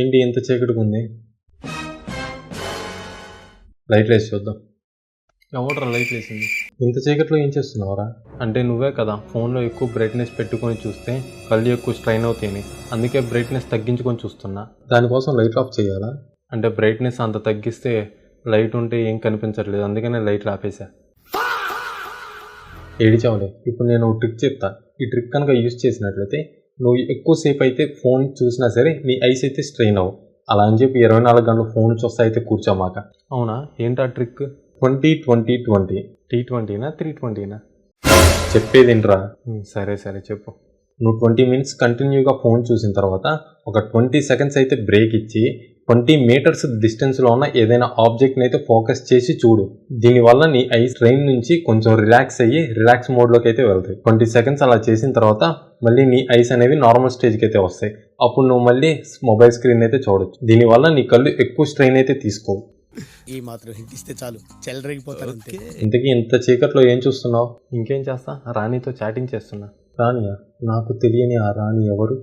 ఏంటి ఇంత చీకటిగా ఉంది? లైట్లు వేసి చూద్దాం. ఎవడరా లైట్లు వేసింది? ఇంత చీకట్లో ఏం చేస్తున్నావురా? అంటే నువ్వే కదా ఫోన్లో ఎక్కువ బ్రైట్నెస్ పెట్టుకొని చూస్తే కళ్ళు ఎక్కువ స్ట్రైన్ అవుతాయని, అందుకే బ్రైట్నెస్ తగ్గించుకొని చూస్తున్నా. దానికోసం లైట్ ఆఫ్ చేయాలా? అంటే బ్రైట్నెస్ అంత తగ్గిస్తే లైట్ ఉంటే ఏం కనిపించట్లేదు, అందుకనే లైట్లు ఆపేసా. ఏడిచావులే. ఇప్పుడు నేను ట్రిక్ చెప్తా. ఈ ట్రిక్ కనుక యూజ్ చేసినట్లయితే నువ్వు ఎక్కువసేపు అయితే ఫోన్ చూసినా సరే నీ ఐస్ అయితే స్ట్రెయిన్ అవ్వు. అలా అని చెప్పి 24 గంటలు ఫోన్ చూస్తా అయితే కూర్చోమాక. అవునా, ఏంటా ట్రిక్? 20-20-20. T20నా 320నా? చెప్పేదేంట్రా? సరే చెప్పు. నువ్వు 20 మినిట్స్ కంటిన్యూగా ఫోన్ చూసిన తర్వాత ఒక 20 సెకండ్స్ అయితే బ్రేక్ ఇచ్చి 20 మీటర్స్ డిస్టెన్స్లో ఉన్న ఏదైనా ఆబ్జెక్ట్ని అయితే ఫోకస్ చేసి చూడు. దీనివల్ల నీ ఐ స్ట్రెయిన్ నుంచి కొంచెం రిలాక్స్ అయ్యి రిలాక్స్ మోడ్లోకి అయితే వెళ్తాయి. 20 సెకండ్స్ అలా చేసిన తర్వాత మళ్ళీ నీ ఐస్ అనేవి నార్మల్ స్టేజ్కి అయితే వస్తాయి. అప్పుడు నువ్వు మళ్ళీ మొబైల్ స్క్రీన్ అయితే చూడొచ్చు. దీనివల్ల నీ కళ్ళు ఎక్కువ స్ట్రెయిన్ అయితే తీసుకోవు. ఈ మాత్రం హింట్ ఇస్తే చాలు, చెలరేగిపోతారు. ఇంతకీ ఇంత చీకట్లో ఏం చూస్తున్నావు? ఇంకేం చేస్తా, రాణితో చాటింగ్ చేస్తున్నా. రాణియా? నాకు తెలియని ఆ రాణి ఎవరు?